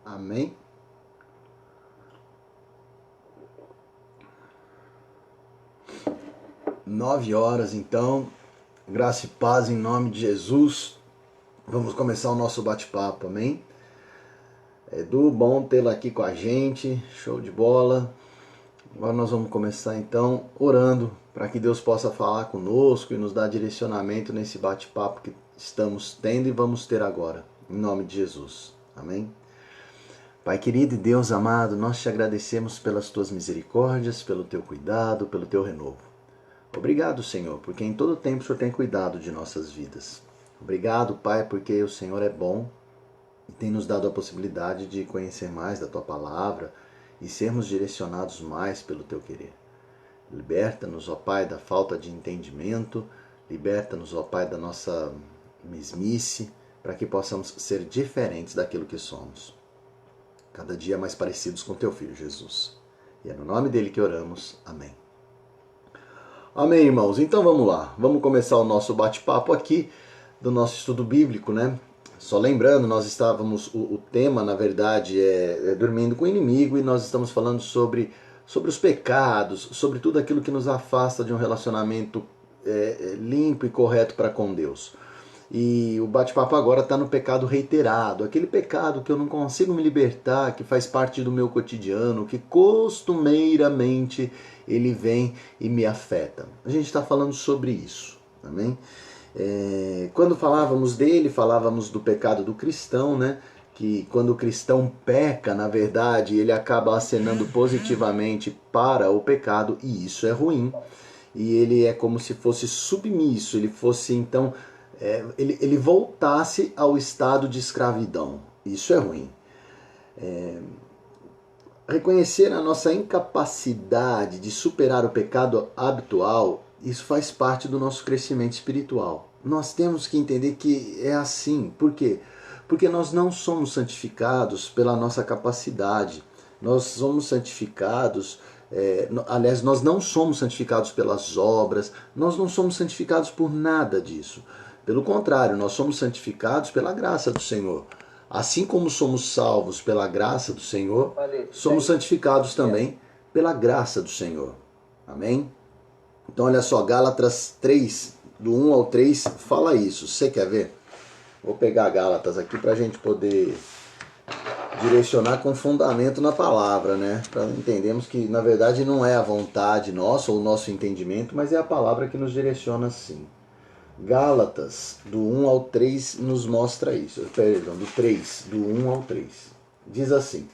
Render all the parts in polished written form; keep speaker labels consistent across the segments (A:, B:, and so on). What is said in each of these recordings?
A: Amém? Nove horas, então, graça e paz em nome de Jesus. Vamos começar o nosso bate-papo, amém? Edu, bom tê-la aqui com a gente, show de bola. Agora nós vamos começar então orando para que Deus possa falar conosco e nos dar direcionamento nesse bate-papo que estamos tendo e vamos ter agora, em nome de Jesus, amém? Pai querido e Deus amado, nós te agradecemos pelas tuas misericórdias, pelo teu cuidado, pelo teu renovo. Obrigado, Senhor, porque em todo tempo o Senhor tem cuidado de nossas vidas. Obrigado, Pai, porque o Senhor é bom e tem nos dado a possibilidade de conhecer mais da tua palavra e sermos direcionados mais pelo teu querer. Liberta-nos, ó Pai, da falta de entendimento, liberta-nos, ó Pai, da nossa mesmice, para que possamos ser diferentes daquilo que somos. Cada dia mais parecidos com teu Filho, Jesus. E é no nome dele que oramos. Amém. Amém, irmãos. Então vamos lá. Vamos começar o nosso bate-papo aqui do nosso estudo bíblico, né? Só lembrando, nós estávamos, o tema, na verdade, é dormindo com o inimigo, e nós estamos falando sobre os pecados, sobre tudo aquilo que nos afasta de um relacionamento limpo e correto para com Deus. E o bate-papo agora está no pecado reiterado, aquele pecado que eu não consigo me libertar, que faz parte do meu cotidiano, que costumeiramente ele vem e me afeta. A gente está falando sobre isso, amém? Quando falávamos dele, falávamos do pecado do cristão, né? Que quando o cristão peca, na verdade, ele acaba acenando positivamente para o pecado, e isso é ruim. E ele é como se fosse submisso, ele fosse então... ele voltasse ao estado de escravidão. Isso é ruim. Reconhecer a nossa incapacidade de superar o pecado habitual, isso faz parte do nosso crescimento espiritual. Nós temos que entender que é assim. Por quê? Porque nós não somos santificados pela nossa capacidade. Nós somos santificados... aliás, nós não somos santificados pelas obras, nós não somos santificados por nada disso. Pelo contrário, nós somos santificados pela graça do Senhor. Assim como somos salvos pela graça do Senhor, somos santificados também pela graça do Senhor. Amém? Então olha só, Gálatas 3, do 1 ao 3, fala isso. Você quer ver? Vou pegar Gálatas aqui para a gente poder direcionar com fundamento na palavra, né? Para entendermos que na verdade não é a vontade nossa ou o nosso entendimento, mas é a palavra que nos direciona assim. Gálatas, do 1 ao 3, nos mostra isso. Perdão, do 1 ao 3. Diz assim,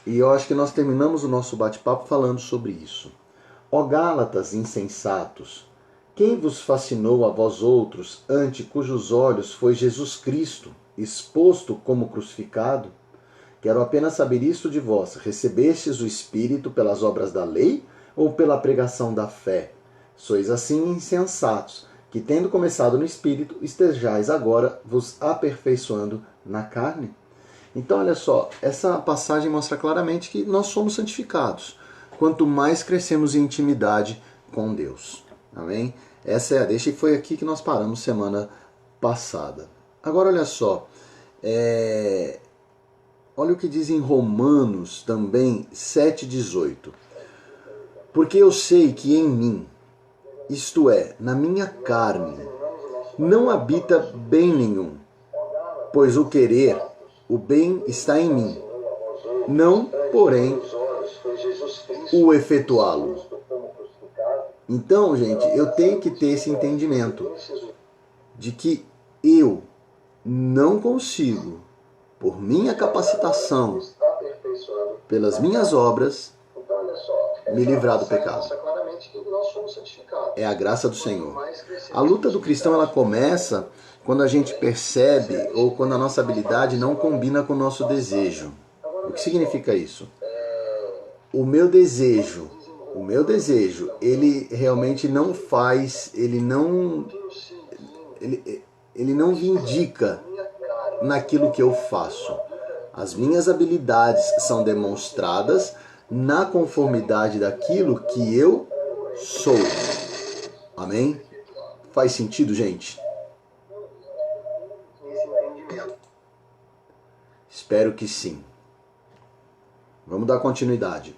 A: e eu acho que nós terminamos o nosso bate-papo falando sobre isso. Ó Gálatas insensatos, quem vos fascinou a vós outros, ante cujos olhos foi Jesus Cristo, exposto como crucificado? Quero apenas saber isto de vós, recebestes o Espírito pelas obras da lei ou pela pregação da fé? Sois assim insensatos, que tendo começado no Espírito, estejais agora vos aperfeiçoando na carne? Então olha só, essa passagem mostra claramente que nós somos santificados, quanto mais crescemos em intimidade com Deus. Amém? Essa é a deixa, e foi aqui que nós paramos semana passada. Agora olha só, olha o que diz em Romanos também 7,18. Porque eu sei que em mim, isto é, na minha carne, não habita bem nenhum, pois o querer, o bem está em mim, não, porém, o efetuá-lo. Então, gente, eu tenho que ter esse entendimento de que eu não consigo, por minha capacitação, pelas minhas obras, me livrar do pecado. É a graça do Senhor. A luta do cristão, ela começa quando a gente percebe ou quando a nossa habilidade não combina com o nosso desejo. O que significa isso? O meu desejo, ele realmente não faz, ele não vindica naquilo que eu faço. As minhas habilidades são demonstradas na conformidade daquilo que eu sou. Amém? Faz sentido, gente? Espero que sim. Vamos dar continuidade.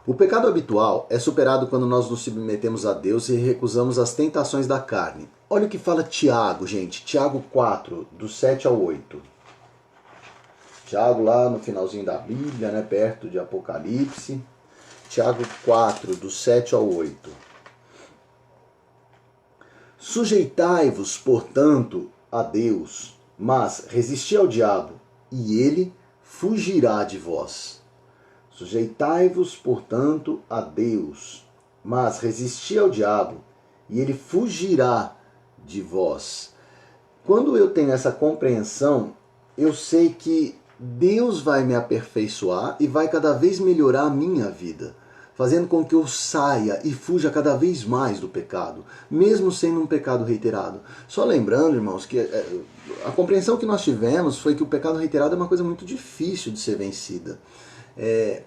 A: O pecado habitual é superado quando nós nos submetemos a Deus e recusamos as tentações da carne. Olha o que fala Tiago, gente. Tiago 4, do 7 ao 8. Tiago lá no finalzinho da Bíblia, né, perto de Apocalipse. Tiago 4, do 7 ao 8. Sujeitai-vos, portanto, a Deus, mas resisti ao diabo, e ele fugirá de vós. Sujeitai-vos, portanto, a Deus, mas resisti ao diabo, e ele fugirá de vós. Quando eu tenho essa compreensão, eu sei que Deus vai me aperfeiçoar e vai cada vez melhorar a minha vida, fazendo com que eu saia e fuja cada vez mais do pecado, mesmo sendo um pecado reiterado. Só lembrando, irmãos, que a compreensão que nós tivemos foi que o pecado reiterado é uma coisa muito difícil de ser vencida.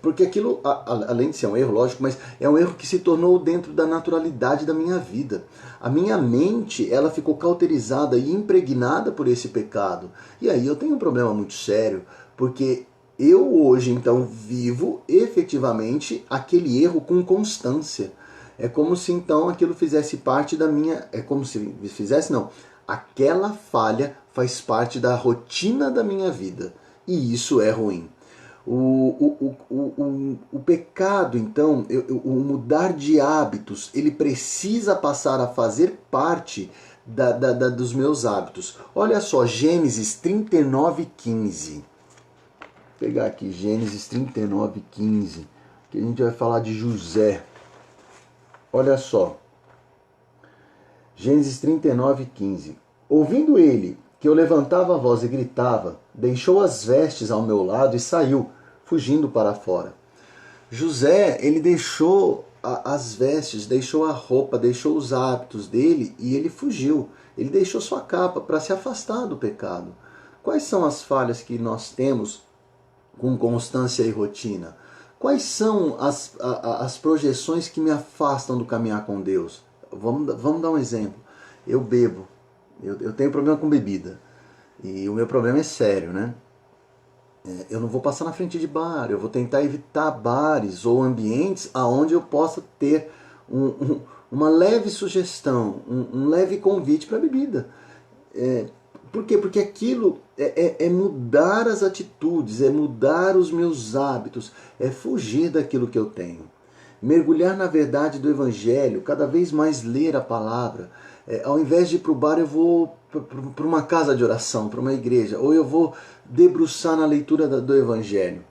A: Porque aquilo, além de ser um erro, lógico, mas é um erro que se tornou dentro da naturalidade da minha vida. A minha mente, ela ficou cauterizada e impregnada por esse pecado. E aí eu tenho um problema muito sério, porque eu hoje, então, vivo efetivamente aquele erro com constância. É como se, então, aquilo fizesse parte da minha... É como se fizesse, não. Aquela falha faz parte da rotina da minha vida. E isso é ruim. O pecado, então, o mudar de hábitos, ele precisa passar a fazer parte dos meus hábitos. Olha só, Gênesis 39:15. Vou pegar aqui Gênesis 39:15, que a gente vai falar de José. Olha só, Gênesis 39:15. Ouvindo ele que eu levantava a voz e gritava, deixou as vestes ao meu lado e saiu, fugindo para fora. José, ele deixou as vestes, deixou a roupa, deixou os hábitos dele e ele fugiu. Ele deixou sua capa para se afastar do pecado. Quais são as falhas que nós temos com constância e rotina? Quais são as projeções que me afastam do caminhar com Deus? Vamos dar um exemplo. Eu bebo. Eu tenho problema com bebida. E o meu problema é sério, né? Eu não vou passar na frente de bar. Eu vou tentar evitar bares ou ambientes onde eu possa ter uma leve sugestão, um leve convite para bebida. Por quê? Porque aquilo é mudar as atitudes, é mudar os meus hábitos, é fugir daquilo que eu tenho. Mergulhar na verdade do Evangelho, cada vez mais ler a palavra. Ao invés de ir para o bar, eu vou para uma casa de oração, para uma igreja, ou eu vou debruçar na leitura do Evangelho.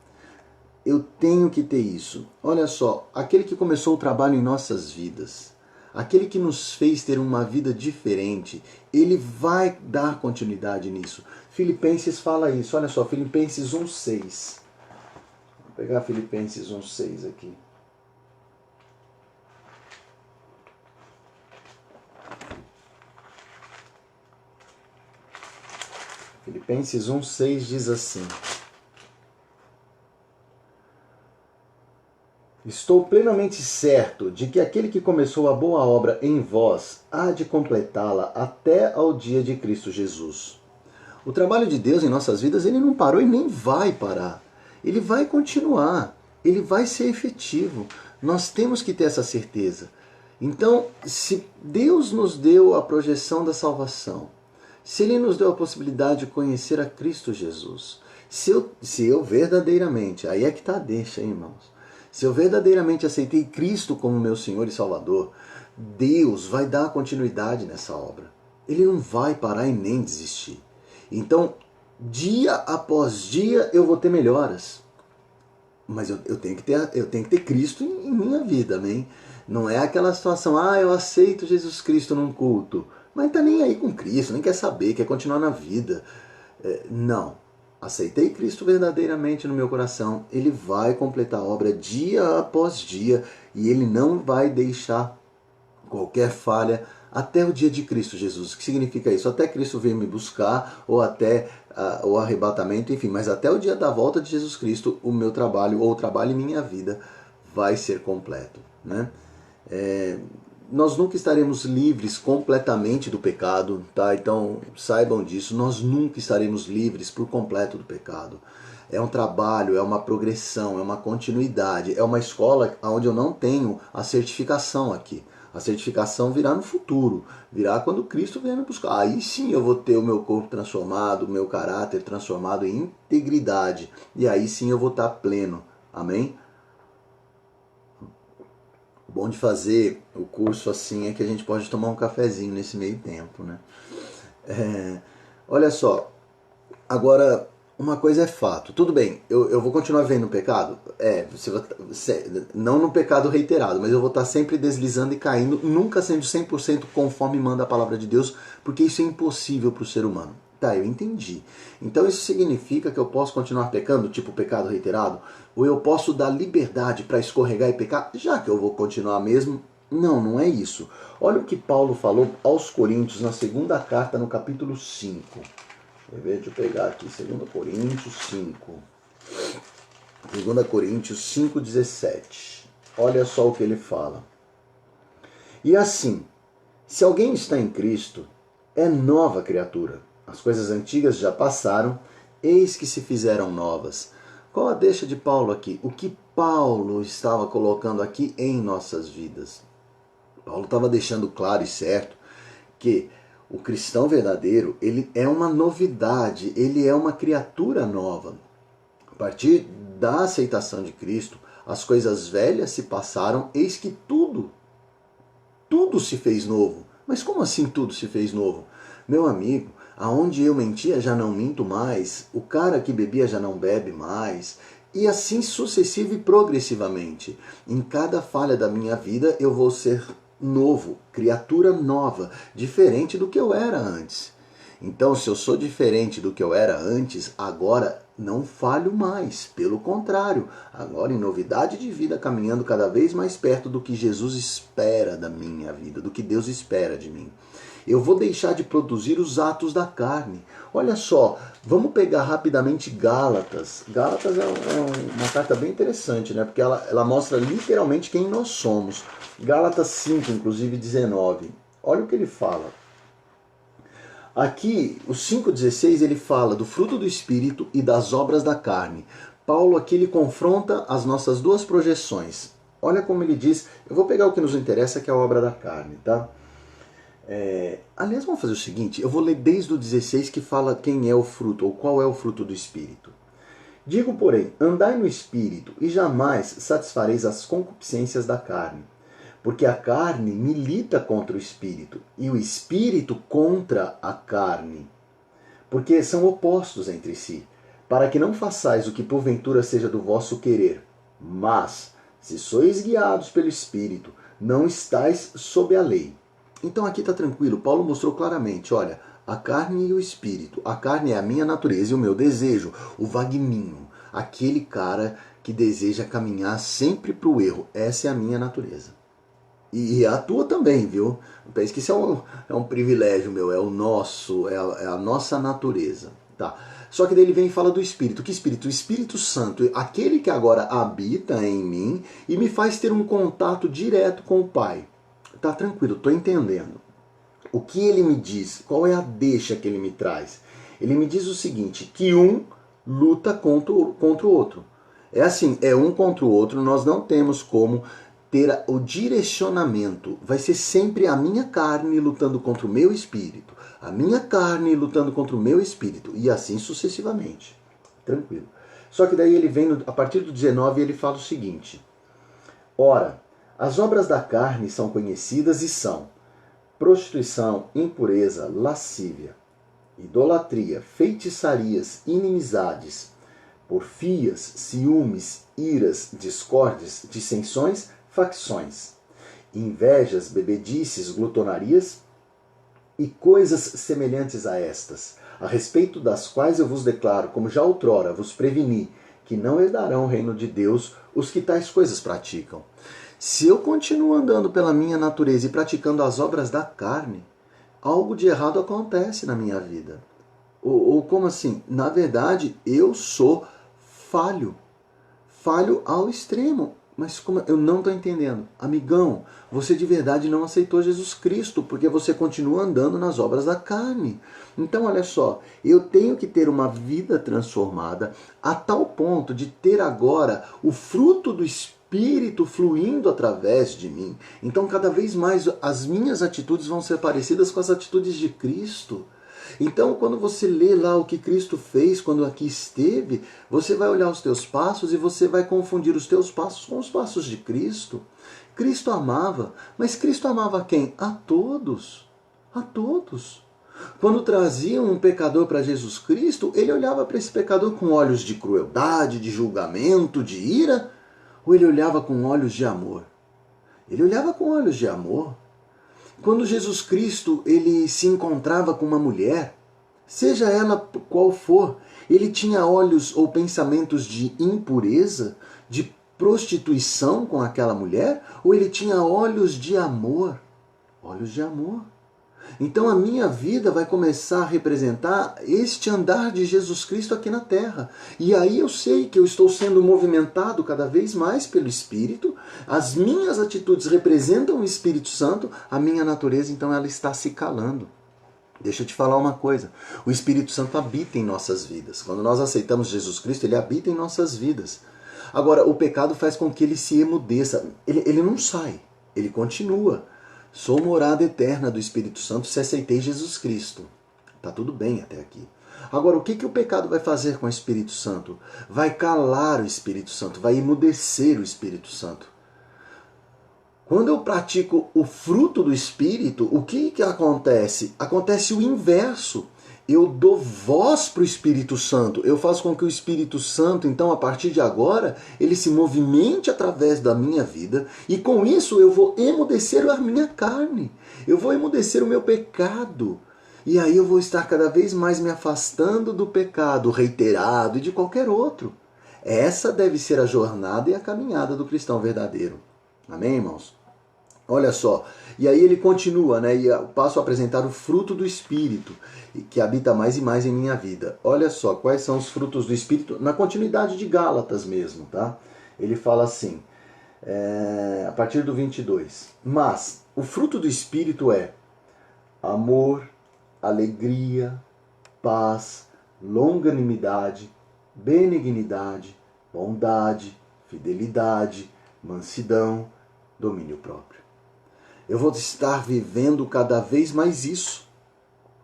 A: Eu tenho que ter isso. Olha só, aquele que começou o trabalho em nossas vidas, aquele que nos fez ter uma vida diferente, ele vai dar continuidade nisso. Filipenses fala isso. Olha só, Filipenses 1:6. Vou pegar Filipenses 1:6 aqui. Filipenses 1:6 diz assim: estou plenamente certo de que aquele que começou a boa obra em vós há de completá-la até ao dia de Cristo Jesus. O trabalho de Deus em nossas vidas, ele não parou e nem vai parar. Ele vai continuar, ele vai ser efetivo. Nós temos que ter essa certeza. Então, se Deus nos deu a projeção da salvação, se Ele nos deu a possibilidade de conhecer a Cristo Jesus, se eu verdadeiramente, aí é que está a deixa, hein, irmãos? Se eu verdadeiramente aceitei Cristo como meu Senhor e Salvador, Deus vai dar continuidade nessa obra. Ele não vai parar e nem desistir. Então, dia após dia, eu vou ter melhoras. Mas eu tenho que ter Cristo em minha vida, amém? Não é aquela situação, eu aceito Jesus Cristo num culto, mas tá nem aí com Cristo, nem quer saber, quer continuar na vida. Não. Aceitei Cristo verdadeiramente no meu coração, Ele vai completar a obra dia após dia e Ele não vai deixar qualquer falha até o dia de Cristo Jesus. O que significa isso? Até Cristo vir me buscar, ou até o arrebatamento, enfim, mas até o dia da volta de Jesus Cristo, o meu trabalho, ou o trabalho em minha vida, vai ser completo, né? Nós nunca estaremos livres completamente do pecado, tá? Então saibam disso, nós nunca estaremos livres por completo do pecado. é um trabalho, é uma progressão, é uma continuidade, é uma escola onde eu não tenho a certificação aqui. A certificação virá no futuro, virá quando Cristo vier me buscar. Aí sim eu vou ter o meu corpo transformado, o meu caráter transformado em integridade. E aí sim eu vou estar pleno. Amém? O bom de fazer o curso assim é que a gente pode tomar um cafezinho nesse meio tempo, né? Olha só, agora uma coisa é fato. Tudo bem, eu vou continuar vendo o pecado? Não no pecado reiterado, mas eu vou estar sempre deslizando e caindo, nunca sendo 100% conforme manda a palavra de Deus, porque isso é impossível para o ser humano. Tá, eu entendi. Então isso significa que eu posso continuar pecando, tipo pecado reiterado? Ou eu posso dar liberdade para escorregar e pecar, já que eu vou continuar mesmo? Não, não é isso. Olha o que Paulo falou aos Coríntios na segunda carta, no capítulo 5. Deixa eu pegar aqui, 2 Coríntios 5. 2 Coríntios 5,17. Olha só o que ele fala. E assim, se alguém está em Cristo, é nova criatura. As coisas antigas já passaram, eis que se fizeram novas. Qual a deixa de Paulo aqui? O que Paulo estava colocando aqui em nossas vidas? Paulo estava deixando claro e certo que o cristão verdadeiro, ele é uma novidade, ele é uma criatura nova. A partir da aceitação de Cristo, as coisas velhas se passaram, eis que tudo se fez novo. Mas como assim tudo se fez novo? Meu amigo, aonde eu mentia já não minto mais, o cara que bebia já não bebe mais, e assim sucessivo e progressivamente. Em cada falha da minha vida eu vou ser novo, criatura nova, diferente do que eu era antes. Então, se eu sou diferente do que eu era antes, agora não falho mais. Pelo contrário, agora em novidade de vida, caminhando cada vez mais perto do que Jesus espera da minha vida, do que Deus espera de mim. Eu vou deixar de produzir os atos da carne. Olha só, vamos pegar rapidamente Gálatas. Gálatas é uma carta bem interessante, né? Porque ela mostra literalmente quem nós somos. Gálatas 5, inclusive 19. Olha o que ele fala. Aqui, o 5,16, ele fala do fruto do Espírito e das obras da carne. Paulo aqui ele confronta as nossas duas projeções. Olha como ele diz, eu vou pegar o que nos interessa, que é a obra da carne, tá? Aliás, vamos fazer o seguinte, eu vou ler desde o 16 que fala quem é o fruto, ou qual é o fruto do Espírito. Digo, porém, andai no Espírito, e jamais satisfareis as concupiscências da carne. Porque a carne milita contra o Espírito, e o Espírito contra a carne. Porque são opostos entre si, para que não façais o que porventura seja do vosso querer. Mas, se sois guiados pelo Espírito, não estáis sob a lei. Então aqui está tranquilo, Paulo mostrou claramente, olha, a carne e o espírito. A carne é a minha natureza e o meu desejo, o vagninho, aquele cara que deseja caminhar sempre para o erro. Essa é a minha natureza. E a tua também, viu? Não pense que isso é um privilégio meu, é o nosso, é a nossa natureza. Tá. Só que daí ele vem e fala do Espírito. Que Espírito? O Espírito Santo, aquele que agora habita em mim e me faz ter um contato direto com o Pai. Tá tranquilo, tô entendendo. O que ele me diz? Qual é a deixa que ele me traz? Ele me diz o seguinte, que um luta contra o outro. É assim, é um contra o outro, nós não temos como ter o direcionamento. Vai ser sempre a minha carne lutando contra o meu espírito, a minha carne lutando contra o meu espírito, e assim sucessivamente. Tranquilo. Só que daí ele vem, a partir do 19, ele fala o seguinte, ora, as obras da carne são conhecidas e são prostituição, impureza, lascívia, idolatria, feitiçarias, inimizades, porfias, ciúmes, iras, discórdias, dissensões, facções, invejas, bebedices, glutonarias e coisas semelhantes a estas, a respeito das quais eu vos declaro, como já outrora vos preveni, que não herdarão o reino de Deus os que tais coisas praticam. Se eu continuo andando pela minha natureza e praticando as obras da carne, algo de errado acontece na minha vida. Ou como assim? Na verdade, eu sou falho. Falho ao extremo. Mas como eu não estou entendendo. Amigão, você de verdade não aceitou Jesus Cristo, porque você continua andando nas obras da carne. Então, olha só, eu tenho que ter uma vida transformada a tal ponto de ter agora o fruto do Espírito fluindo através de mim. Então, cada vez mais as minhas atitudes vão ser parecidas com as atitudes de Cristo. Então, quando você lê lá o que Cristo fez quando aqui esteve, você vai olhar os teus passos e você vai confundir os teus passos com os passos de Cristo. Cristo amava, mas Cristo amava quem? A todos. A todos. Quando traziam um pecador para Jesus Cristo, ele olhava para esse pecador com olhos de crueldade, de julgamento, de ira, ou ele olhava com olhos de amor? Ele olhava com olhos de amor. Quando Jesus Cristo ele se encontrava com uma mulher, seja ela qual for, ele tinha olhos ou pensamentos de impureza, de prostituição com aquela mulher, ou ele tinha olhos de amor? Olhos de amor. Então a minha vida vai começar a representar este andar de Jesus Cristo aqui na Terra. E aí eu sei que eu estou sendo movimentado cada vez mais pelo Espírito, as minhas atitudes representam o Espírito Santo, a minha natureza então ela está se calando. Deixa eu te falar uma coisa, o Espírito Santo habita em nossas vidas. Quando nós aceitamos Jesus Cristo, ele habita em nossas vidas. Agora, o pecado faz com que ele se emudeça, ele não sai, ele continua. Sou morada eterna do Espírito Santo se aceitei Jesus Cristo. Tá tudo bem até aqui. Agora, o que o pecado vai fazer com o Espírito Santo? Vai calar o Espírito Santo, vai emudecer o Espírito Santo. Quando eu pratico o fruto do Espírito, o que acontece? Acontece o inverso. Eu dou voz para o Espírito Santo. Eu faço com que o Espírito Santo, então, a partir de agora, ele se movimente através da minha vida e com isso eu vou emudecer a minha carne. Eu vou emudecer o meu pecado. E aí eu vou estar cada vez mais me afastando do pecado reiterado e de qualquer outro. Essa deve ser a jornada e a caminhada do cristão verdadeiro. Amém, irmãos? Olha só, e aí ele continua, né? E eu passo a apresentar o fruto do Espírito, que habita mais e mais em minha vida. Olha só, quais são os frutos do Espírito, na continuidade de Gálatas mesmo, tá? Ele fala assim, a partir do 22. Mas o fruto do Espírito é amor, alegria, paz, longanimidade, benignidade, bondade, fidelidade, mansidão, domínio próprio. Eu vou estar vivendo cada vez mais isso.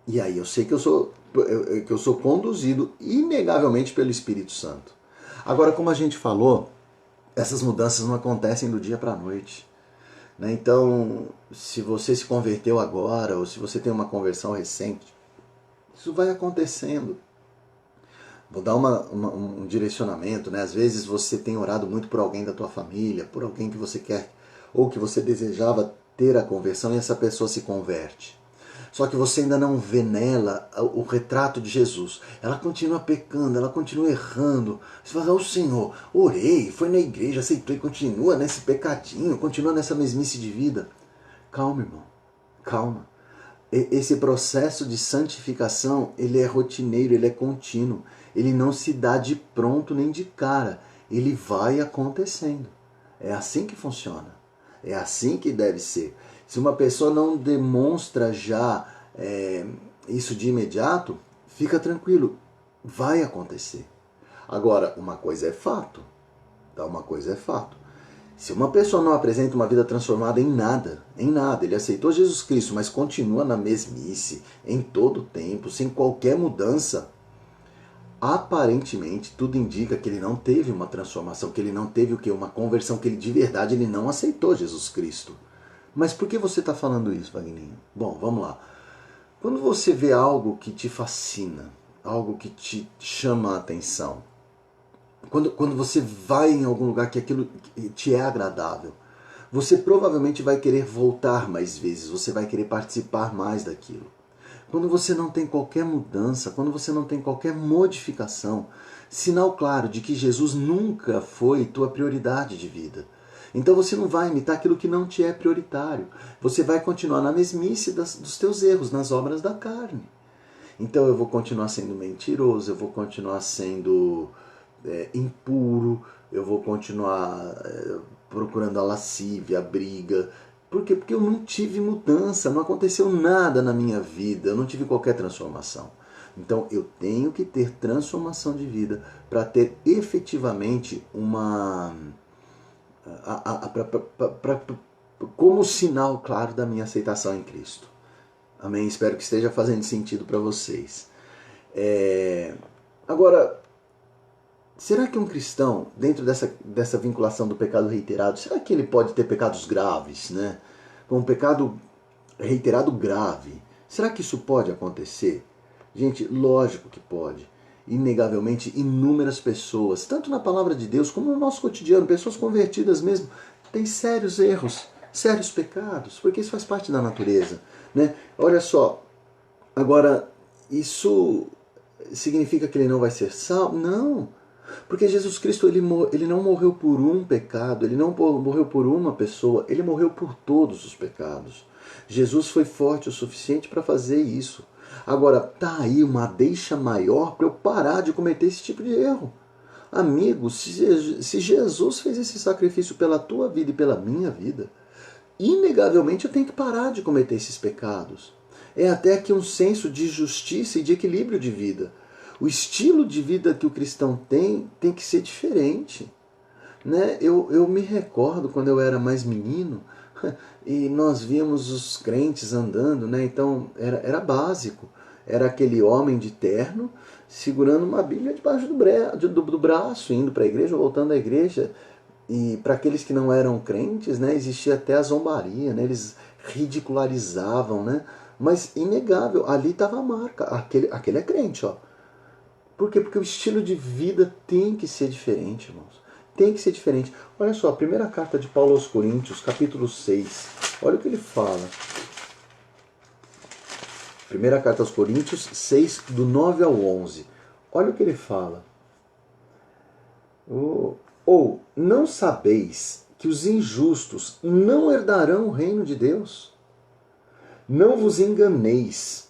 A: E aí eu sei que eu sou conduzido inegavelmente pelo Espírito Santo. Agora, como a gente falou, essas mudanças não acontecem do dia para a noite. Né? Então, se você se converteu agora, ou se você tem uma conversão recente, isso vai acontecendo. Vou dar um direcionamento. Né? Às vezes você tem orado muito por alguém da tua família, por alguém que você quer, ou que você desejava ter a conversão e essa pessoa se converte. Só que você ainda não vê nela o retrato de Jesus. Ela continua pecando, ela continua errando. Você fala, Senhor, orei, foi na igreja, aceitou e continua nesse pecadinho, continua nessa mesmice de vida. Calma, irmão, calma. Esse processo de santificação, ele é rotineiro, ele é contínuo. Ele não se dá de pronto nem de cara. Ele vai acontecendo. É assim que funciona. É assim que deve ser. Se uma pessoa não demonstra já isso de imediato, fica tranquilo, vai acontecer. Agora, uma coisa é fato. Tá? Uma coisa é fato. Se uma pessoa não apresenta uma vida transformada em nada, ele aceitou Jesus Cristo, mas continua na mesmice, em todo o tempo, sem qualquer mudança, aparentemente tudo indica que ele não teve uma transformação, que ele não teve o quê? Uma conversão, que ele de verdade ele não aceitou Jesus Cristo. Mas por que você está falando isso, Wagninho? Bom, vamos lá. Quando você vê algo que te fascina, algo que te chama a atenção, quando você vai em algum lugar que aquilo te é agradável, você provavelmente vai querer voltar mais vezes, você vai querer participar mais daquilo. Quando você não tem qualquer mudança, quando você não tem qualquer modificação, sinal claro de que Jesus nunca foi tua prioridade de vida. Então você não vai imitar aquilo que não te é prioritário. Você vai continuar na mesmice dos teus erros, nas obras da carne. Então eu vou continuar sendo mentiroso, eu vou continuar sendo impuro, eu vou continuar procurando a lascívia, a briga. Por quê? Porque eu não tive mudança, não aconteceu nada na minha vida, eu não tive qualquer transformação. Então eu tenho que ter transformação de vida para ter efetivamente uma... como sinal claro da minha aceitação em Cristo. Amém? Espero que esteja fazendo sentido para vocês. Agora, será que um cristão, dentro dessa vinculação do pecado reiterado, será que ele pode ter pecados graves, né? Um pecado reiterado grave. Será que isso pode acontecer? Gente, lógico que pode. Inegavelmente, inúmeras pessoas, tanto na palavra de Deus como no nosso cotidiano, pessoas convertidas mesmo, têm sérios erros, sérios pecados, porque isso faz parte da natureza, né? Olha só, agora, isso significa que ele não vai ser salvo? Não, porque Jesus Cristo ele não morreu por um pecado, ele não morreu por uma pessoa, ele morreu por todos os pecados. Jesus foi forte o suficiente para fazer isso. Agora, tá aí uma deixa maior para eu parar de cometer esse tipo de erro. Amigo, se Jesus fez esse sacrifício pela tua vida e pela minha vida, inegavelmente eu tenho que parar de cometer esses pecados. É até aqui um senso de justiça e de equilíbrio de vida. O estilo de vida que o cristão tem que ser diferente. Né? Eu me recordo quando eu era mais menino e nós víamos os crentes andando, né? Então era básico. Era aquele homem de terno segurando uma Bíblia debaixo do braço, indo para a igreja ou voltando à igreja. E para aqueles que não eram crentes, né, existia até a zombaria, né? Eles ridicularizavam, né? Mas inegável, ali estava a marca. Aquele é crente, ó. Por quê? Porque o estilo de vida tem que ser diferente, irmãos. Tem que ser diferente. Olha só, a primeira carta de Paulo aos Coríntios, capítulo 6. Olha o que ele fala. Primeira carta aos Coríntios, 6, do 9 ao 11. Olha o que ele fala. Ou não sabeis que os injustos não herdarão o reino de Deus? Não vos enganeis.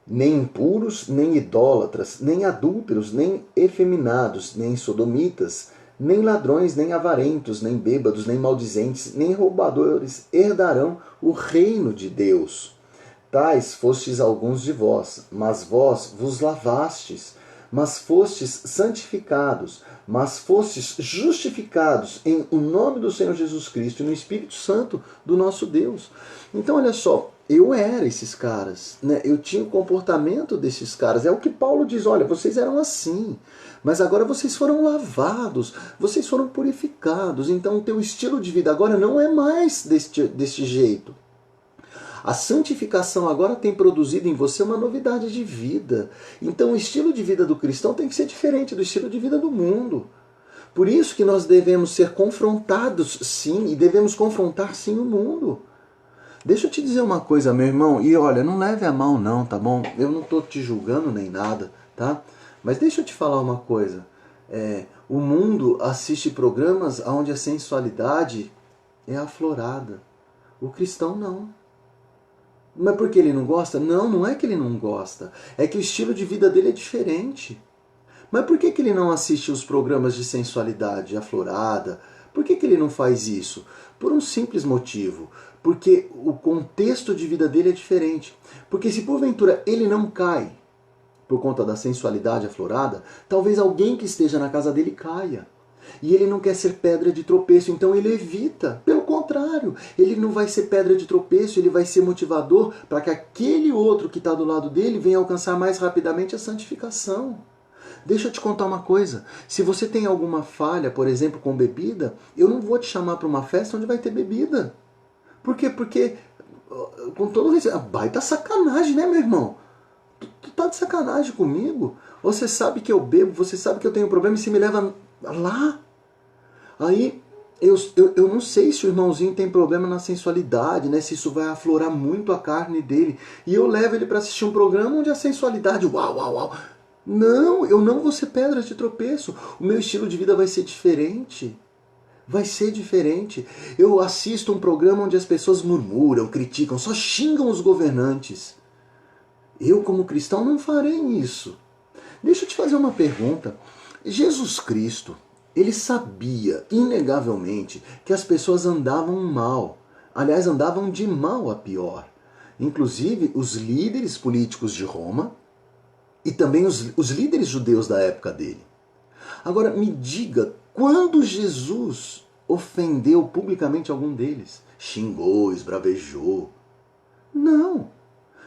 A: Nem impuros, nem idólatras, nem adúlteros, nem efeminados, nem sodomitas, nem ladrões, nem avarentos, nem bêbados, nem maldizentes, nem roubadores herdarão o reino de Deus. Tais fostes alguns de vós, mas vós vos lavastes, mas fostes santificados, mas fostes justificados em o nome do Senhor Jesus Cristo e no Espírito Santo do nosso Deus. Então, olha só, eu era esses caras, né? Eu tinha o comportamento desses caras. É o que Paulo diz, olha, vocês eram assim, mas agora vocês foram lavados, vocês foram purificados, então o teu estilo de vida agora não é mais deste jeito. A santificação agora tem produzido em você uma novidade de vida. Então o estilo de vida do cristão tem que ser diferente do estilo de vida do mundo. Por isso que nós devemos ser confrontados, sim, e devemos confrontar, sim, o mundo. Deixa eu te dizer uma coisa, meu irmão, e olha, não leve a mal não, tá bom? Eu não estou te julgando nem nada, tá? Mas deixa eu te falar uma coisa. O mundo assiste programas onde a sensualidade é aflorada. O cristão não. Mas por que ele não gosta? Não, não é que ele não gosta. É que o estilo de vida dele é diferente. Mas por que ele não assiste os programas de sensualidade aflorada? Por que ele não faz isso? Por um simples motivo. Porque o contexto de vida dele é diferente. Porque se porventura ele não cai por conta da sensualidade aflorada, talvez alguém que esteja na casa dele caia. E ele não quer ser pedra de tropeço, então ele evita. Pelo contrário, ele não vai ser pedra de tropeço, ele vai ser motivador para que aquele outro que está do lado dele venha alcançar mais rapidamente a santificação. Deixa eu te contar uma coisa. Se você tem alguma falha, por exemplo, com bebida, eu não vou te chamar para uma festa onde vai ter bebida. Por quê? Porque, com todo respeito, baita sacanagem, né, meu irmão? Tu tá de sacanagem comigo? Você sabe que eu bebo, você sabe que eu tenho problema e você me leva lá? Aí, eu não sei se o irmãozinho tem problema na sensualidade, né? Se isso vai aflorar muito a carne dele. E eu levo ele para assistir um programa onde a sensualidade, uau, uau, uau. Não, eu não vou ser pedra de tropeço. O meu estilo de vida vai ser diferente. Vai ser diferente. Eu assisto um programa onde as pessoas murmuram, criticam, só xingam os governantes. Eu, como cristão, não farei isso. Deixa eu te fazer uma pergunta. Jesus Cristo, Ele sabia, inegavelmente, que as pessoas andavam mal. Aliás, andavam de mal a pior. Inclusive, os líderes políticos de Roma e também os líderes judeus da época dele. Agora, me diga, quando Jesus ofendeu publicamente algum deles? Xingou, esbravejou? Não.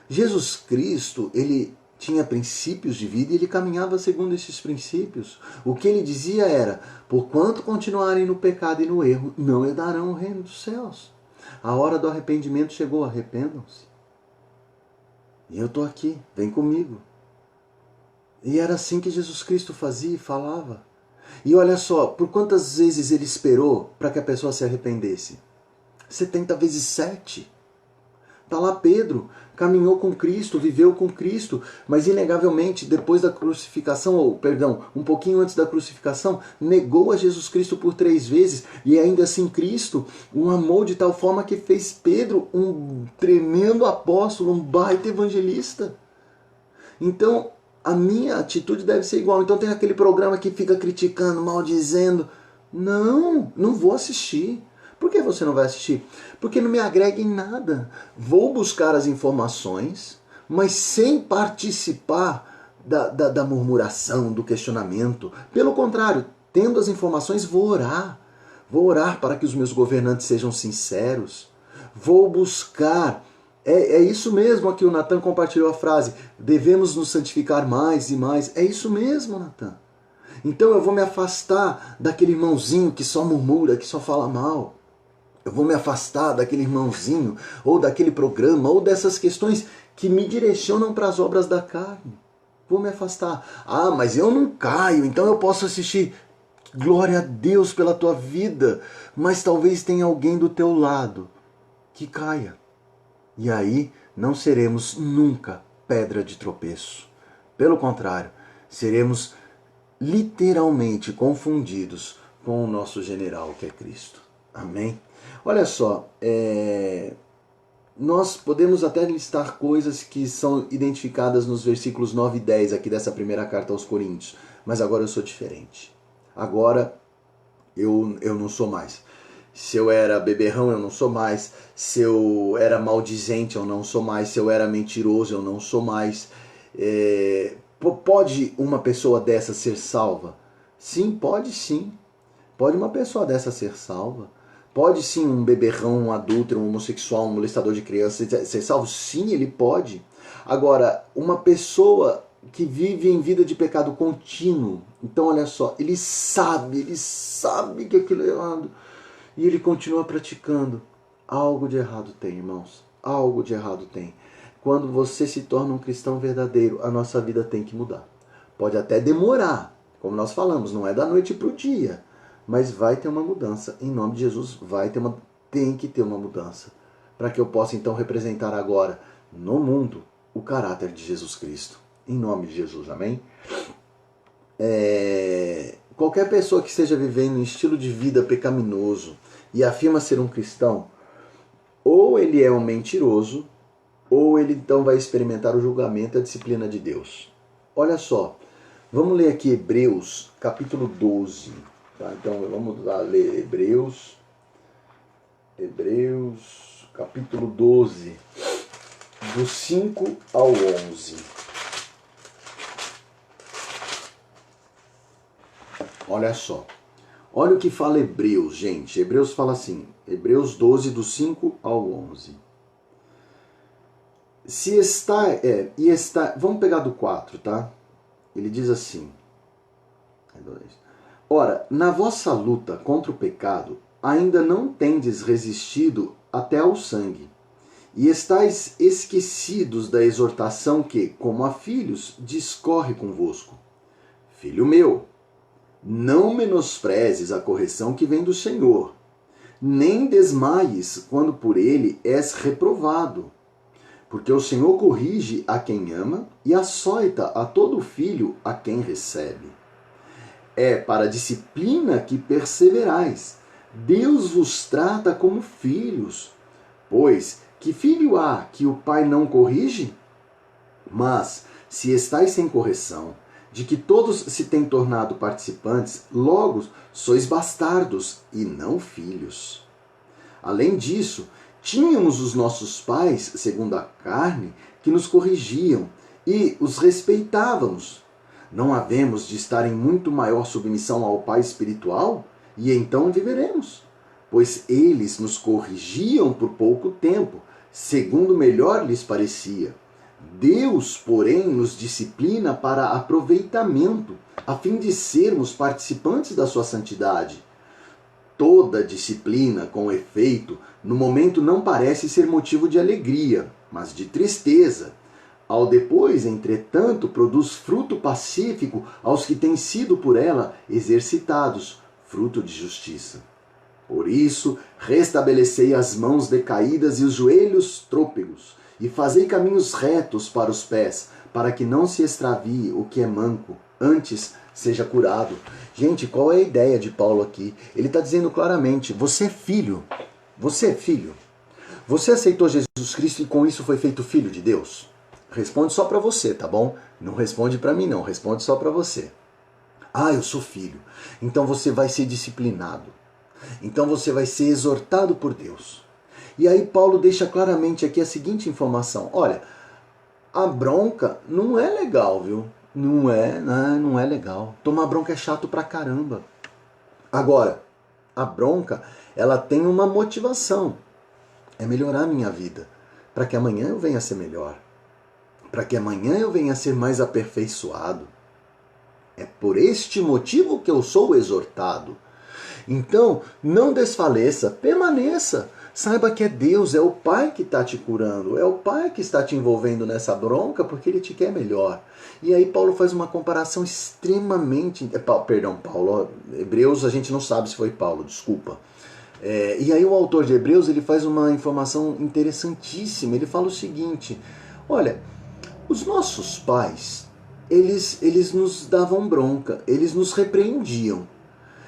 A: Jesus Cristo, ele tinha princípios de vida e ele caminhava segundo esses princípios. O que ele dizia era: porquanto continuarem no pecado e no erro, não herdarão o reino dos céus. A hora do arrependimento chegou, arrependam-se. E eu estou aqui, vem comigo. E era assim que Jesus Cristo fazia e falava. E olha só, por quantas vezes ele esperou para que a pessoa se arrependesse? 70 vezes 7. Está lá Pedro, caminhou com Cristo, viveu com Cristo, mas inegavelmente depois da crucificação, um pouquinho antes da crucificação, negou a Jesus Cristo por 3 vezes, e ainda assim Cristo o amou de tal forma que fez Pedro um tremendo apóstolo, um baita evangelista. Então, a minha atitude deve ser igual. Então tem aquele programa que fica criticando, maldizendo. Não vou assistir. Por que você não vai assistir? Porque não me agrega em nada. Vou buscar as informações, mas sem participar da murmuração, do questionamento. Pelo contrário, tendo as informações, vou orar. Vou orar para que os meus governantes sejam sinceros. Vou buscar. É isso mesmo, aqui o Natan compartilhou a frase, devemos nos santificar mais e mais. É isso mesmo, Natan. Então eu vou me afastar daquele irmãozinho que só murmura, que só fala mal. Eu vou me afastar daquele irmãozinho, ou daquele programa, ou dessas questões que me direcionam para as obras da carne. Vou me afastar. Ah, mas eu não caio, então eu posso assistir. Glória a Deus pela tua vida, mas talvez tenha alguém do teu lado que caia. E aí não seremos nunca pedra de tropeço. Pelo contrário, seremos literalmente confundidos com o nosso general, que é Cristo. Amém? Olha só, nós podemos até listar coisas que são identificadas nos versículos 9 e 10 aqui dessa primeira carta aos Coríntios, mas agora eu sou diferente. Agora eu não sou mais. Se eu era beberrão, eu não sou mais. Se eu era maldizente, eu não sou mais. Se eu era mentiroso, eu não sou mais. Pode uma pessoa dessa ser salva? Sim, pode sim. Pode uma pessoa dessa ser salva. Pode sim um beberrão, um adúltero, um homossexual, um molestador de crianças ser salvo? Sim, ele pode. Agora, uma pessoa que vive em vida de pecado contínuo, então olha só, ele sabe que aquilo é errado, e ele continua praticando. Algo de errado tem, irmãos. Algo de errado tem. Quando você se torna um cristão verdadeiro, a nossa vida tem que mudar. Pode até demorar, como nós falamos, não é da noite para o dia. Mas vai ter uma mudança. Em nome de Jesus, tem que ter uma mudança. Para que eu possa então representar agora, no mundo, o caráter de Jesus Cristo. Em nome de Jesus, amém? Qualquer pessoa que esteja vivendo um estilo de vida pecaminoso e afirma ser um cristão, ou ele é um mentiroso, ou ele então vai experimentar o julgamento e a disciplina de Deus. Olha só, vamos ler aqui Hebreus, capítulo 12. Tá? Então vamos lá ler Hebreus, capítulo 12, do 5 ao 11. Olha só. Olha o que fala Hebreus, gente. Hebreus fala assim. Hebreus 12, do 5 ao 11. Vamos pegar do 4, tá? Ele diz assim. Ora, na vossa luta contra o pecado, ainda não tendes resistido até ao sangue. E estáis esquecidos da exortação que, como a filhos, discorre convosco. Filho meu, não menosprezes a correção que vem do Senhor, nem desmaies quando por ele és reprovado. Porque o Senhor corrige a quem ama e açoita a todo filho a quem recebe. É para a disciplina que perseverais. Deus vos trata como filhos. Pois, que filho há que o pai não corrige? Mas, se estáis sem correção, de que todos se têm tornado participantes, logo sois bastardos e não filhos. Além disso, tínhamos os nossos pais, segundo a carne, que nos corrigiam e os respeitávamos. Não havemos de estar em muito maior submissão ao Pai espiritual? E então viveremos. Pois eles nos corrigiam por pouco tempo, segundo melhor lhes parecia. Deus, porém, nos disciplina para aproveitamento, a fim de sermos participantes da sua santidade. Toda disciplina, com efeito, no momento não parece ser motivo de alegria, mas de tristeza. Ao depois, entretanto, produz fruto pacífico aos que têm sido por ela exercitados, fruto de justiça. Por isso, restabelecei as mãos decaídas e os joelhos trôpegos, e fazei caminhos retos para os pés, para que não se extravie o que é manco, antes seja curado. Gente, qual é a ideia de Paulo aqui? Ele está dizendo claramente, você é filho. Você é filho. Você aceitou Jesus Cristo e com isso foi feito filho de Deus? Responde só para você, tá bom? Não responde para mim não, responde só para você. Ah, eu sou filho. Então você vai ser disciplinado. Então você vai ser exortado por Deus. E aí Paulo deixa claramente aqui a seguinte informação. Olha, a bronca não é legal, viu? Não é legal. Tomar bronca é chato pra caramba. Agora, a bronca, ela tem uma motivação. É melhorar a minha vida. Para que amanhã eu venha a ser melhor. Para que amanhã eu venha a ser mais aperfeiçoado. É por este motivo que eu sou exortado. Então, não desfaleça, permaneça. Saiba que é Deus, é o Pai que está te curando, é o Pai que está te envolvendo nessa bronca porque Ele te quer melhor. E aí Paulo faz uma comparação extremamente... Paulo, Hebreus a gente não sabe se foi Paulo, desculpa. E aí o autor de Hebreus ele faz uma informação interessantíssima, ele fala o seguinte, olha, os nossos pais, eles nos davam bronca, eles nos repreendiam.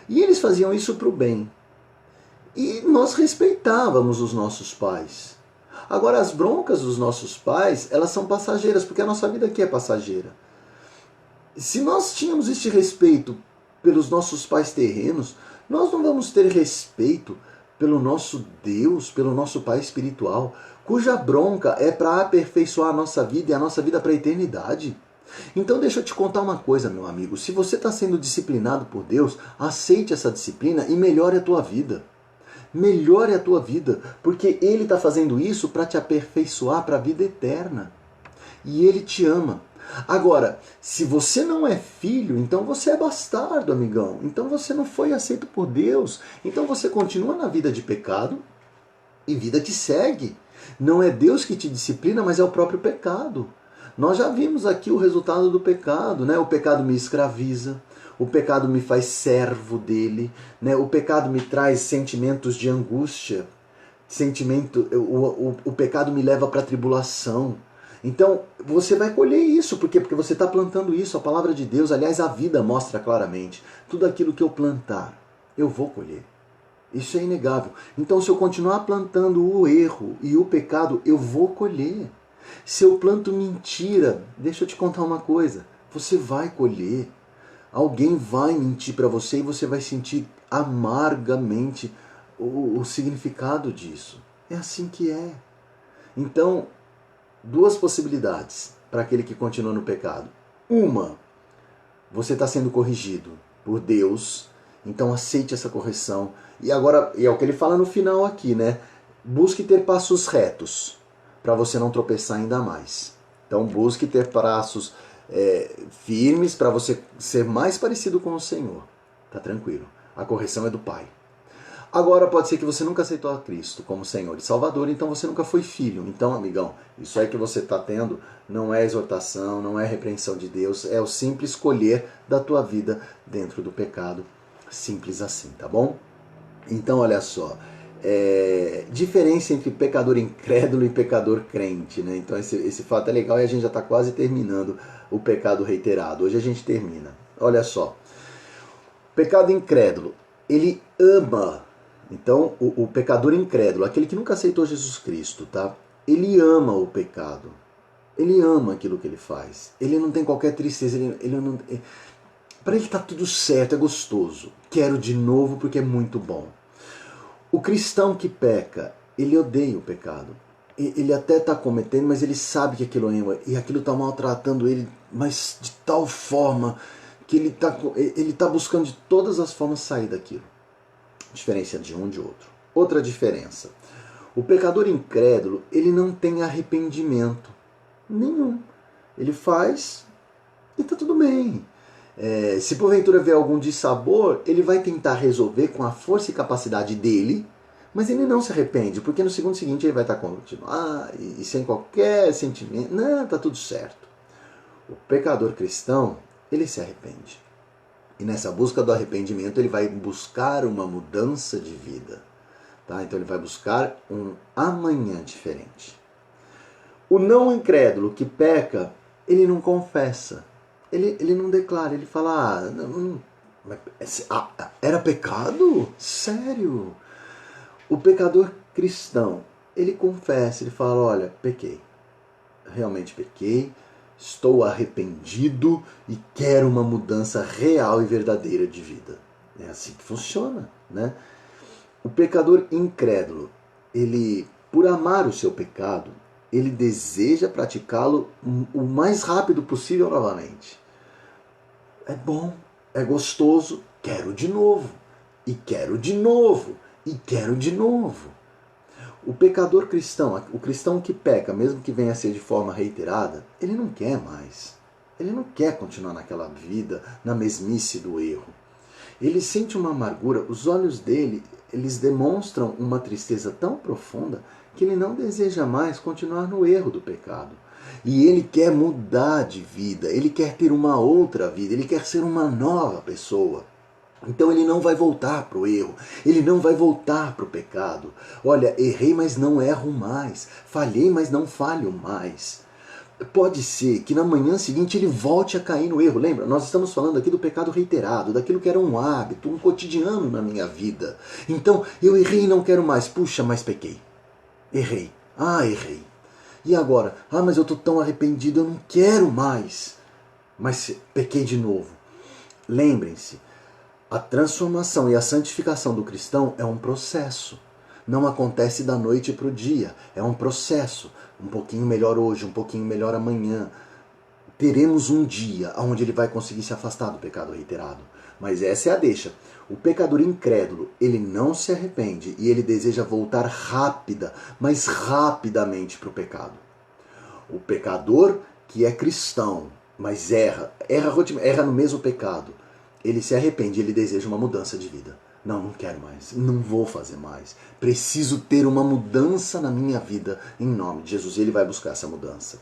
A: E eles faziam isso para o bem. E nós respeitávamos os nossos pais. Agora, as broncas dos nossos pais, elas são passageiras, porque a nossa vida aqui é passageira. Se nós tínhamos este respeito pelos nossos pais terrenos, nós não vamos ter respeito pelo nosso Deus, pelo nosso Pai espiritual, cuja bronca é para aperfeiçoar a nossa vida e a nossa vida para a eternidade. Então deixa eu te contar uma coisa, meu amigo. Se você está sendo disciplinado por Deus, aceite essa disciplina e melhore a tua vida. Melhore a tua vida, porque Ele está fazendo isso para te aperfeiçoar para a vida eterna. E Ele te ama. Agora, se você não é filho, então você é bastardo, amigão. Então você não foi aceito por Deus. Então você continua na vida de pecado e vida que segue. Não é Deus que te disciplina, mas é o próprio pecado. Nós já vimos aqui o resultado do pecado, né? O pecado me escraviza, o pecado me faz servo dele, né? O pecado me traz sentimentos de angústia, o pecado me leva para a tribulação. Então, você vai colher isso, por quê? Porque você está plantando isso, a palavra de Deus, aliás, a vida mostra claramente, tudo aquilo que eu plantar, eu vou colher. Isso é inegável. Então, se eu continuar plantando o erro e o pecado, eu vou colher. Se eu planto mentira, deixa eu te contar uma coisa, você vai colher. Alguém vai mentir para você e você vai sentir amargamente o significado disso. É assim que é. Então, duas possibilidades para aquele que continua no pecado. Uma, você está sendo corrigido por Deus, então aceite essa correção. E agora, e é o que ele fala no final aqui, né? Busque ter passos retos, para você não tropeçar ainda mais. Então busque ter passos firmes para você ser mais parecido com o Senhor. Tá tranquilo. A correção é do Pai. Agora pode ser que você nunca aceitou a Cristo como Senhor e Salvador, então você nunca foi filho. Então, amigão, isso aí que você está tendo não é exortação, não é repreensão de Deus, é o simples escolher da tua vida dentro do pecado. Simples assim, tá bom? Então, olha só. Diferença entre pecador incrédulo e pecador crente, né? Então esse fato é legal e a gente já está quase terminando o pecado reiterado. Hoje a gente termina. Olha só, pecado incrédulo, ele ama. Então o pecador incrédulo, aquele que nunca aceitou Jesus Cristo, tá? Ele ama o pecado. Ele ama aquilo que ele faz. Ele não tem qualquer tristeza. Para ele tá tudo certo, é gostoso. Quero de novo porque é muito bom. O cristão que peca, ele odeia o pecado. Ele até está cometendo, mas ele sabe que aquilo é e aquilo está maltratando ele, mas de tal forma que ele tá buscando de todas as formas sair daquilo. Diferença de um de outro. Outra diferença. O pecador incrédulo, ele não tem arrependimento nenhum. Ele faz e está tudo bem. Se porventura vier algum dissabor, ele vai tentar resolver com a força e capacidade dele, mas ele não se arrepende, porque no segundo seguinte ele vai estar continuar e sem qualquer sentimento. Não, está tudo certo. O pecador cristão, ele se arrepende. E nessa busca do arrependimento, ele vai buscar uma mudança de vida. Tá? Então ele vai buscar um amanhã diferente. O não incrédulo que peca, ele não confessa. Ele não declara, ele fala, era pecado? Sério? O pecador cristão, ele confessa, ele fala, olha, pequei. Realmente pequei, estou arrependido e quero uma mudança real e verdadeira de vida. É assim que funciona, né? O pecador incrédulo, ele, por amar o seu pecado, ele deseja praticá-lo o mais rápido possível novamente. É bom, é gostoso, quero de novo, e quero de novo, e quero de novo. O pecador cristão, o cristão que peca, mesmo que venha a ser de forma reiterada, ele não quer mais. Ele não quer continuar naquela vida, na mesmice do erro. Ele sente uma amargura, os olhos dele, eles demonstram uma tristeza tão profunda que ele não deseja mais continuar no erro do pecado. E ele quer mudar de vida, ele quer ter uma outra vida, ele quer ser uma nova pessoa. Então ele não vai voltar para o erro, ele não vai voltar para o pecado. Olha, errei, mas não erro mais. Falhei, mas não falho mais. Pode ser que na manhã seguinte ele volte a cair no erro. Lembra? Nós estamos falando aqui do pecado reiterado, daquilo que era um hábito, um cotidiano na minha vida. Então, eu errei e não quero mais. Puxa, mas pequei. Errei. Errei. E agora? Mas eu estou tão arrependido, eu não quero mais. Mas pequei de novo. Lembrem-se, a transformação e a santificação do cristão é um processo. Não acontece da noite para o dia. É um processo. Um pouquinho melhor hoje, um pouquinho melhor amanhã. Teremos um dia onde ele vai conseguir se afastar do pecado reiterado. Mas essa é a deixa. O pecador incrédulo, ele não se arrepende e ele deseja voltar mas rapidamente para o pecado. O pecador que é cristão, mas erra no mesmo pecado, ele se arrepende, ele deseja uma mudança de vida. Não quero mais, não vou fazer mais. Preciso ter uma mudança na minha vida em nome de Jesus. Ele vai buscar essa mudança.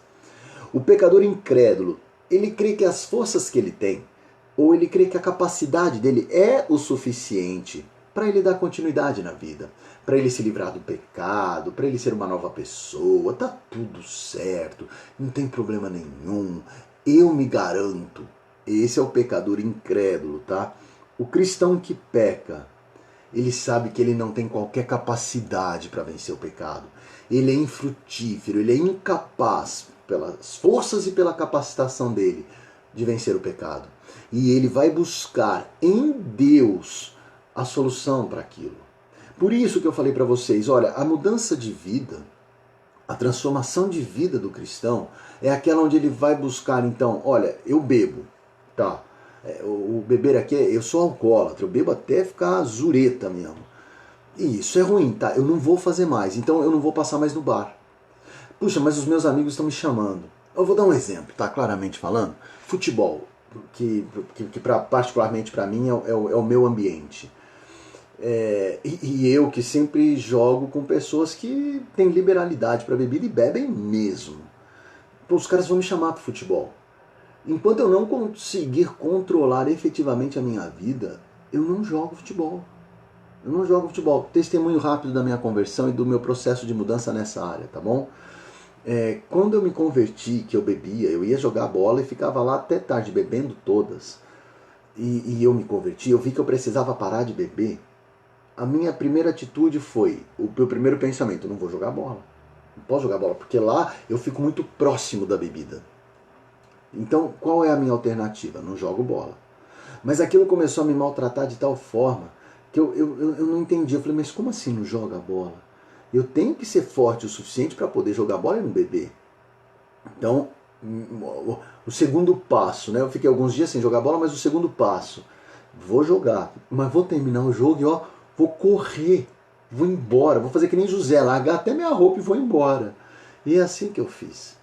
A: O pecador incrédulo, ele crê que as forças que ele tem, ou ele crê que a capacidade dele é o suficiente para ele dar continuidade na vida, para ele se livrar do pecado, para ele ser uma nova pessoa. Tá tudo certo, não tem problema nenhum. Eu me garanto. Esse é o pecador incrédulo, tá? O cristão que peca, ele sabe que ele não tem qualquer capacidade para vencer o pecado. Ele é infrutífero, ele é incapaz, pelas forças e pela capacitação dele, de vencer o pecado. E ele vai buscar em Deus a solução para aquilo. Por isso que eu falei para vocês, olha, a mudança de vida, a transformação de vida do cristão é aquela onde ele vai buscar, então, olha, eu bebo, tá? O beber aqui, eu sou alcoólatra, eu bebo até ficar zureta mesmo. E isso é ruim, tá? Eu não vou fazer mais, então eu não vou passar mais no bar. Puxa, mas os meus amigos estão me chamando. Eu vou dar um exemplo, tá? Claramente falando. Futebol, que particularmente para mim é o meu ambiente. E eu que sempre jogo com pessoas que têm liberalidade para bebida e bebem mesmo. Pô, os caras vão me chamar para futebol. Enquanto eu não conseguir controlar efetivamente a minha vida, eu não jogo futebol. Eu não jogo futebol. Testemunho rápido da minha conversão e do meu processo de mudança nessa área, tá bom? Quando eu me converti, que eu bebia, eu ia jogar bola e ficava lá até tarde bebendo todas. E eu me converti, eu vi que eu precisava parar de beber. A minha primeira atitude foi, o meu primeiro pensamento, não vou jogar bola. Não posso jogar bola, porque lá eu fico muito próximo da bebida. Então, qual é a minha alternativa? Não jogo bola. Mas aquilo começou a me maltratar de tal forma que eu não entendi. Eu falei, mas como assim não joga bola? Eu tenho que ser forte o suficiente para poder jogar bola e não beber. Então, o segundo passo, né? Eu fiquei alguns dias sem jogar bola, mas o segundo passo, vou jogar, mas vou terminar o jogo e ó, vou correr, vou embora, vou fazer que nem José, largar até minha roupa e vou embora. E é assim que eu fiz.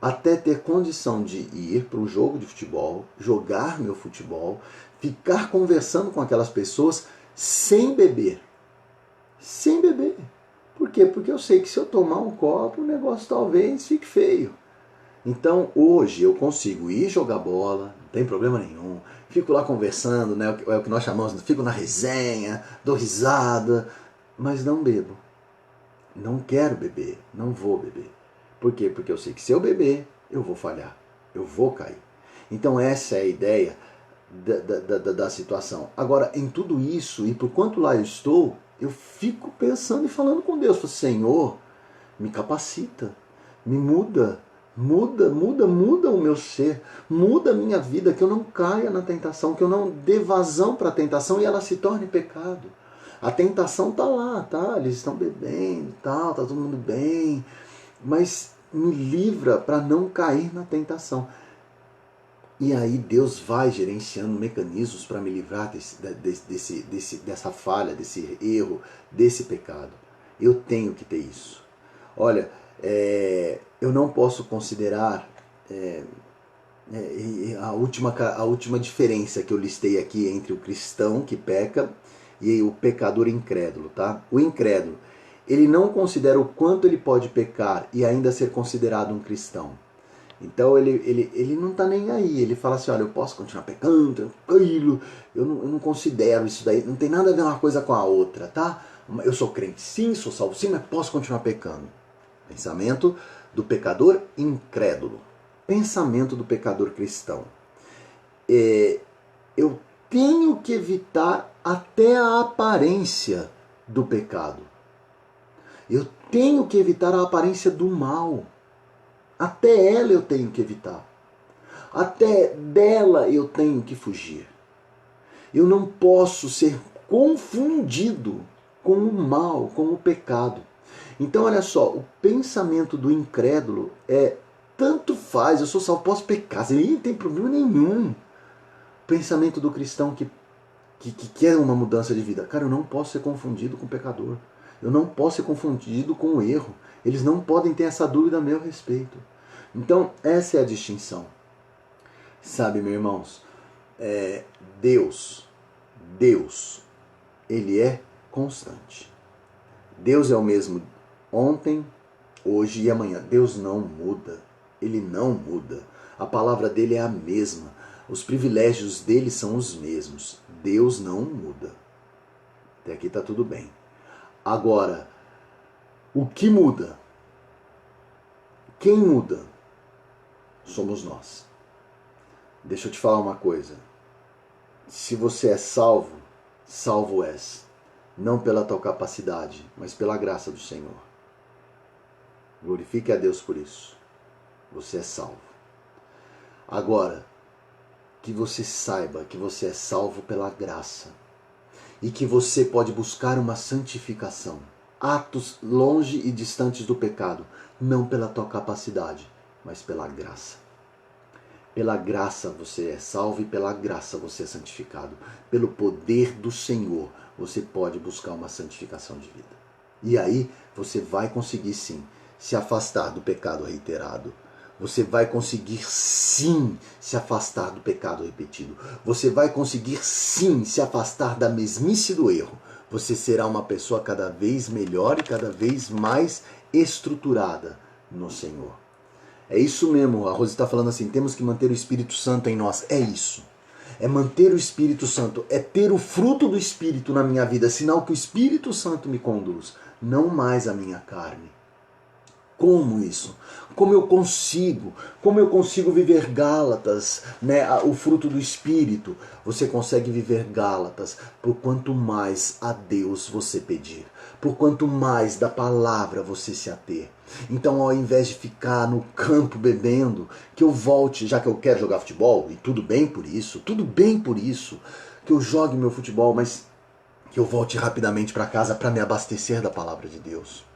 A: Até ter condição de ir para um jogo de futebol, jogar meu futebol, ficar conversando com aquelas pessoas sem beber. Sem beber. Por quê? Porque eu sei que se eu tomar um copo, o negócio talvez fique feio. Então hoje eu consigo ir jogar bola, não tem problema nenhum. Fico lá conversando, né? É o que nós chamamos, fico na resenha, dou risada, mas não bebo. Não quero beber, não vou beber. Por quê? Porque eu sei que se eu beber, eu vou falhar, eu vou cair. Então essa é a ideia da situação. Agora, em tudo isso, e por quanto lá eu estou, eu fico pensando e falando com Deus. Senhor, me capacita, me muda, muda o meu ser, muda a minha vida, que eu não caia na tentação, que eu não dê vazão para a tentação e ela se torne pecado. A tentação tá lá, tá? Eles estão bebendo, tal, tá todo mundo bem, mas me livra para não cair na tentação. E aí Deus vai gerenciando mecanismos para me livrar dessa falha, desse erro, desse pecado. Eu tenho que ter isso. Olha, eu não posso considerar a última diferença que eu listei aqui entre o cristão que peca e o pecador incrédulo, tá? O incrédulo, ele não considera o quanto ele pode pecar e ainda ser considerado um cristão. Então ele não está nem aí, ele fala assim, olha, eu posso continuar pecando, tranquilo, eu não considero isso daí, não tem nada a ver uma coisa com a outra, tá? Eu sou crente sim, sou salvo sim, mas posso continuar pecando. Pensamento do pecador incrédulo. Pensamento do pecador cristão. Eu tenho que evitar até a aparência do pecado. Eu tenho que evitar a aparência do mal. Até ela eu tenho que evitar. Até dela eu tenho que fugir. Eu não posso ser confundido com o mal, com o pecado. Então olha só, o pensamento do incrédulo é tanto faz, eu sou salvo, posso pecar, não tem problema nenhum. O pensamento do cristão que quer uma mudança de vida, cara, eu não posso ser confundido com o pecador. Eu não posso ser confundido com o erro. Eles não podem ter essa dúvida a meu respeito. Então, essa é a distinção. Sabe, meus irmãos, Deus, Ele é constante. Deus é o mesmo ontem, hoje e amanhã. Deus não muda. Ele não muda. A palavra dele é a mesma. Os privilégios dele são os mesmos. Deus não muda. Até aqui está tudo bem. Agora, o que muda? Quem muda? Somos nós. Deixa eu te falar uma coisa. Se você é salvo, salvo és. Não pela tua capacidade, mas pela graça do Senhor. Glorifique a Deus por isso. Você é salvo. Agora, que você saiba que você é salvo pela graça. E que você pode buscar uma santificação. Atos longe e distantes do pecado. Não pela tua capacidade, mas pela graça. Pela graça você é salvo e pela graça você é santificado. Pelo poder do Senhor você pode buscar uma santificação de vida. E aí você vai conseguir sim se afastar do pecado reiterado. Você vai conseguir sim se afastar do pecado repetido. Você vai conseguir sim se afastar da mesmice do erro. Você será uma pessoa cada vez melhor e cada vez mais estruturada no Senhor. É isso mesmo, a Rose está falando assim, temos que manter o Espírito Santo em nós. É isso. É manter o Espírito Santo, é ter o fruto do Espírito na minha vida, sinal que o Espírito Santo me conduz, não mais a minha carne. Como isso? Como eu consigo viver Gálatas, né? O fruto do Espírito? Você consegue viver Gálatas por quanto mais a Deus você pedir, por quanto mais da palavra você se ater. Então, ao invés de ficar no campo bebendo, que eu volte, já que eu quero jogar futebol, e tudo bem por isso, que eu jogue meu futebol, mas que eu volte rapidamente para casa para me abastecer da palavra de Deus.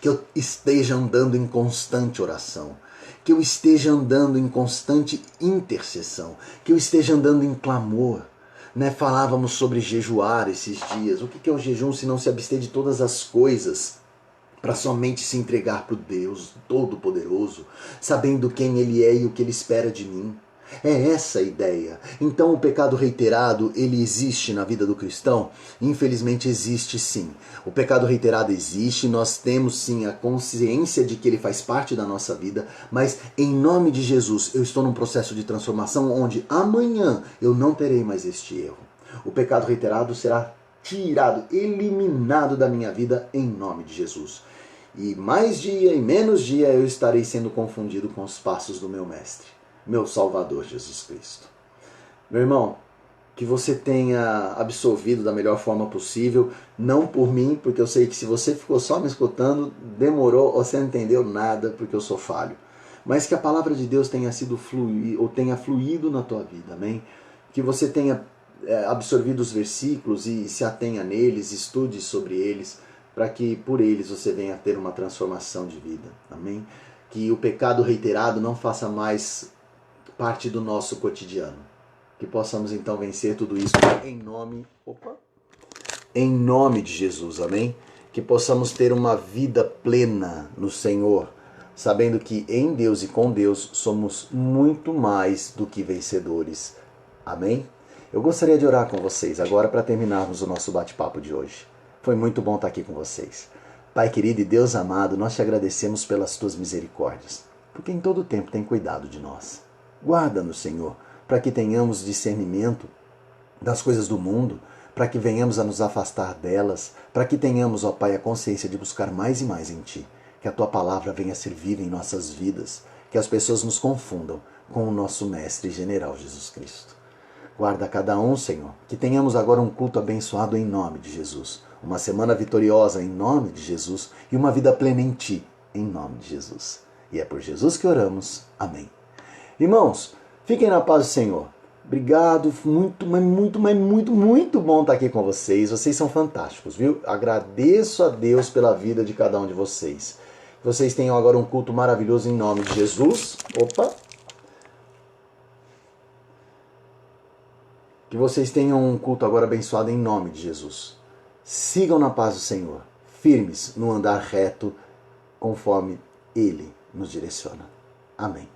A: Que eu esteja andando em constante oração, que eu esteja andando em constante intercessão, que eu esteja andando em clamor. Né? Falávamos sobre jejuar esses dias. O que é o jejum se não se abster de todas as coisas para somente se entregar para o Deus Todo-Poderoso, sabendo quem Ele é e o que Ele espera de mim? É essa a ideia. Então o pecado reiterado, ele existe na vida do cristão? Infelizmente existe sim. O pecado reiterado existe, nós temos sim a consciência de que ele faz parte da nossa vida, mas em nome de Jesus eu estou num processo de transformação onde amanhã eu não terei mais este erro. O pecado reiterado será tirado, eliminado da minha vida em nome de Jesus. E mais dia e menos dia eu estarei sendo confundido com os passos do meu mestre, meu Salvador Jesus Cristo. Meu irmão, que você tenha absolvido da melhor forma possível, não por mim, porque eu sei que se você ficou só me escutando, demorou ou você não entendeu nada, porque eu sou falho. Mas que a palavra de Deus tenha sido tenha fluído na tua vida, amém? Que você tenha absorvido os versículos e se atenha neles, estude sobre eles, para que por eles você venha a ter uma transformação de vida, amém? Que o pecado reiterado não faça mais parte do nosso cotidiano. Que possamos então vencer tudo isso em nome de Jesus, amém? Que possamos ter uma vida plena no Senhor, sabendo que em Deus e com Deus somos muito mais do que vencedores, amém? Eu gostaria de orar com vocês agora para terminarmos o nosso bate-papo de hoje. Foi muito bom estar aqui com vocês. Pai querido e Deus amado, nós te agradecemos pelas tuas misericórdias, porque em todo tempo tem cuidado de nós. Guarda-nos, Senhor, para que tenhamos discernimento das coisas do mundo, para que venhamos a nos afastar delas, para que tenhamos, ó Pai, a consciência de buscar mais e mais em Ti, que a Tua palavra venha servir em nossas vidas, que as pessoas nos confundam com o nosso Mestre General Jesus Cristo. Guarda cada um, Senhor, que tenhamos agora um culto abençoado em nome de Jesus, uma semana vitoriosa em nome de Jesus e uma vida plena em Ti, em nome de Jesus. E é por Jesus que oramos. Amém. Irmãos, fiquem na paz do Senhor. Obrigado, muito bom estar aqui com vocês. Vocês são fantásticos, viu? Agradeço a Deus pela vida de cada um de vocês. Que vocês tenham agora um culto maravilhoso em nome de Jesus. Que vocês tenham um culto agora abençoado em nome de Jesus. Sigam na paz do Senhor, firmes no andar reto, conforme Ele nos direciona. Amém.